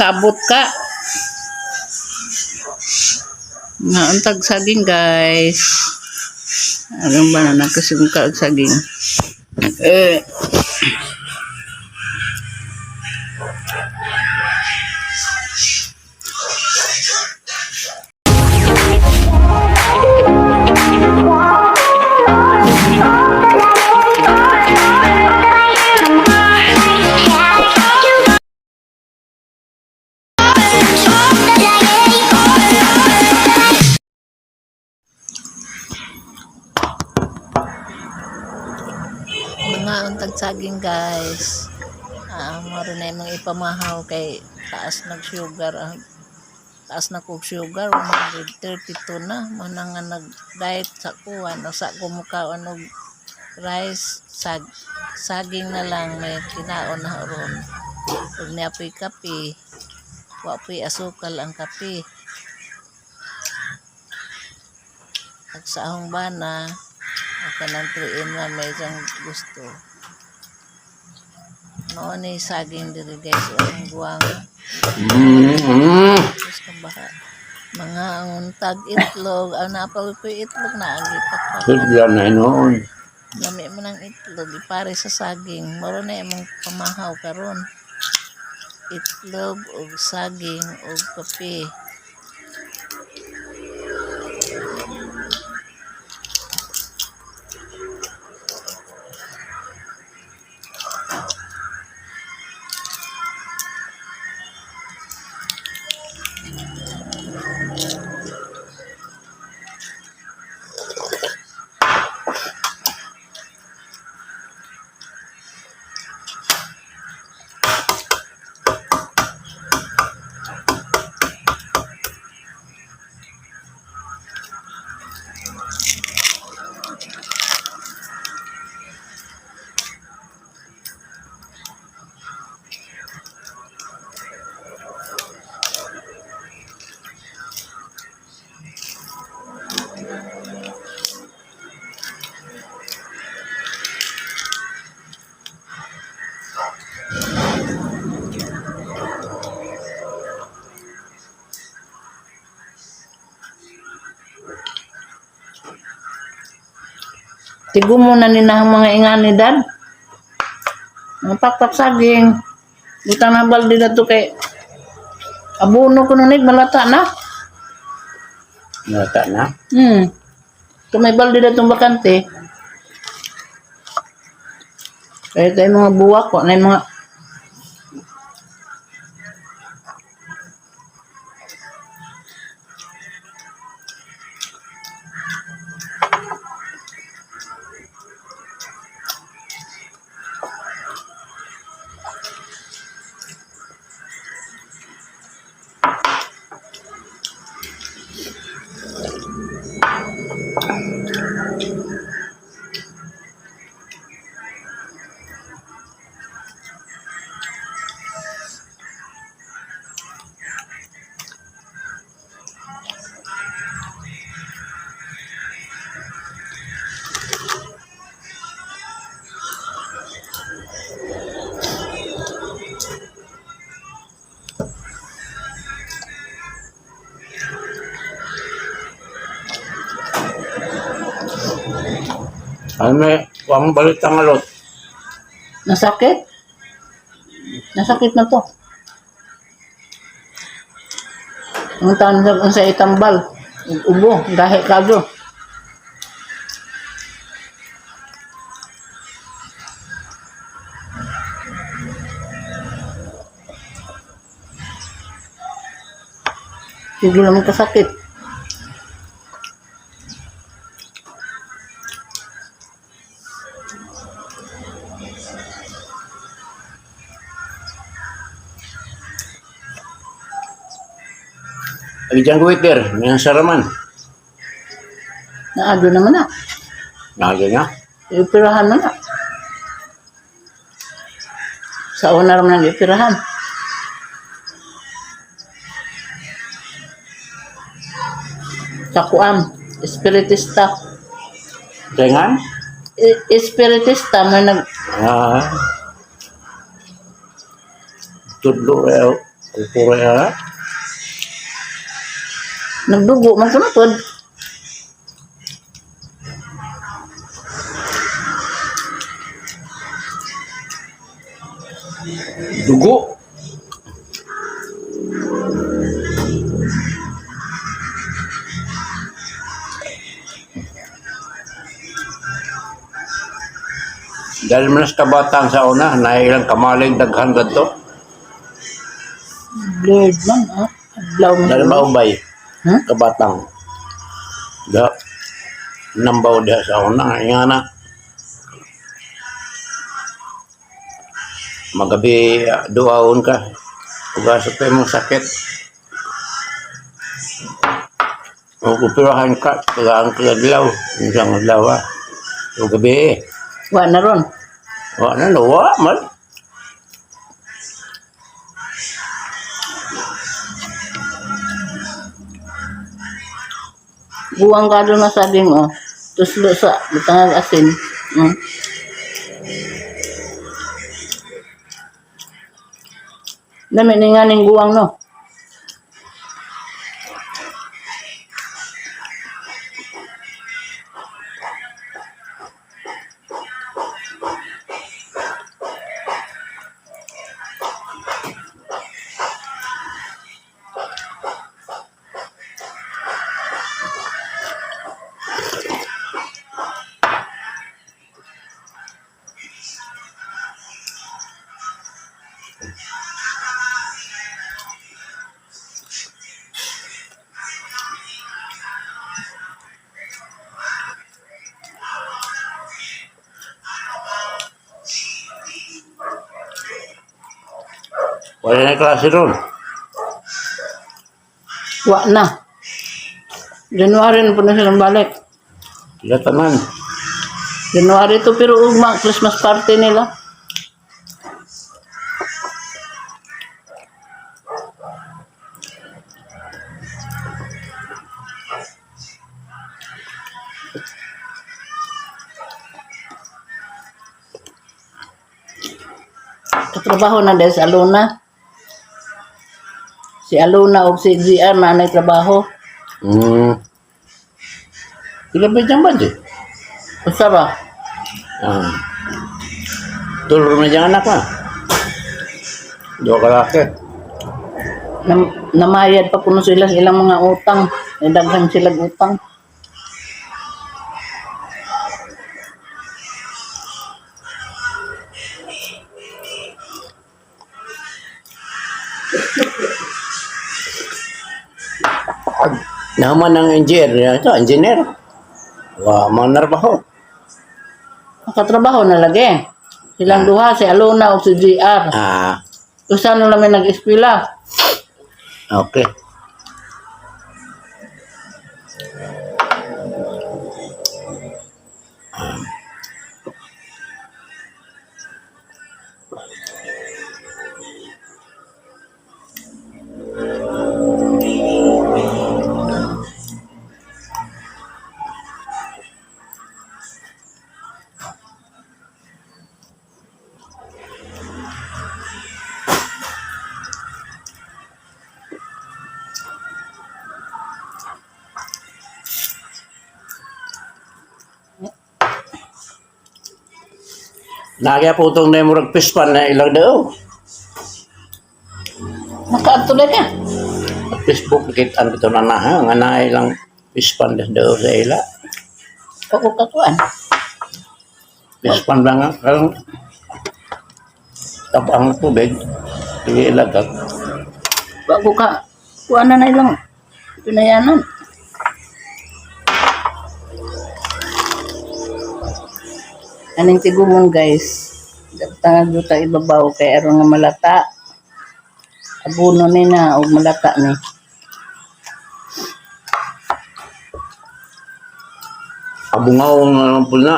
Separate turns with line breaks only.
Sabot ka. Nga untag saging guys. Alam ba na nakasungka og saging. Mga untag saging guys. Maro na yung mga ipamahaw kay taas nag-sugar. Taas na kog sugar. 132 na. Mana nga nag-diet sa kuwan. O sa kumukaon og rice. Saging na lang. May kinaon na ron. Huwag niya po'y kape. Huwag po'y asukal ang kape. At sa ahong bana. Ako ng 3-in-1 may isang gusto. Noon ay saging diri guys. Ang buwang. Mga untag itlog. Ang napawid ko itlog na.
Sigyan na noon.
Lami mo ng itlog. Ipare sa saging. Maro na yung pamahaw karon. Itlog o saging o kape. Tigo mo na ninahang mga ingani dad. Ang pakpak saging. Butang na balde na to kay abono ko nunig malata na.
Malata na?
Kung may balde na itong bakante. Kaya tayo mga buwak ko na yung mga
Ay may kuwang balit ang alot.
nasakit. Nasakit na to. Ang taon sa itambal. Ubo, dahil kado. Hindi naman kasakit.
Ay dyan waiter, may saraman.
Naado naman na.
Naga niya?
Ipirahan mo na. Sa una naman ng ipirahan. Sa kuam, espiritista.
Tengan?
Espiritista, may nag...
Tudlo eh. Puro ya.
Nagdugo man kunutod.
Dugo. Dahil manas kabatang sa una, na ilang kamaling daghan to.
Blurred man, ah. Adlaw man.
Dahil maubay,
Ha?
kabatang. Da, nambaw dia sa una, nga na. Magabi, duaon ka. Ugasok kayo mong sakit. Magpupirahan ka, tagaan ka adlaw. Isang adlaw, ah. Ugabi,
Wa na ron.
wala na, wala man.
Buwang ka doon na saging, oh. Tuslo sa butang asin. Hmm. Dami ni nga ning guwang, no?
Wala na klase ron.
Wa na. January na po na silang balik.
Sila tanan.
January to pero ugma Christmas party nila. Katrabaho na dahil sa Aluna. Si Aluna o si GR manay trabaho.
Sila ba dyan ba di?
Usa ba?
Ah. Tulor na dyan anak ha. Dua kalaki.
Namayad pa kuno sila sa ilang mga utang. Daghan sila utang.
Naman ng engineer. Ito, engineer. Wah, mga narbaho.
Nakatrabaho na lagi. Silang duha, si Aluna o si GR.
Ah,
Usa na namin nag-eskwela.
okay. Nagya po itong nemurag pispan na ilang daw.
Nakaatuloy ka.
At Facebook, nakitaan ko ito na ha. Nga na ilang pispan daw sa ila.
Ako katuan.
Pispan lang ang tapang tubig. Sige ilagak.
Bago ka. Kuan na ilang pinayanan. Aning tigumon guys. Tangag juta ibabaw kay aron nga malata. Abuno ni na o malata ni.
Abungaw ng pula.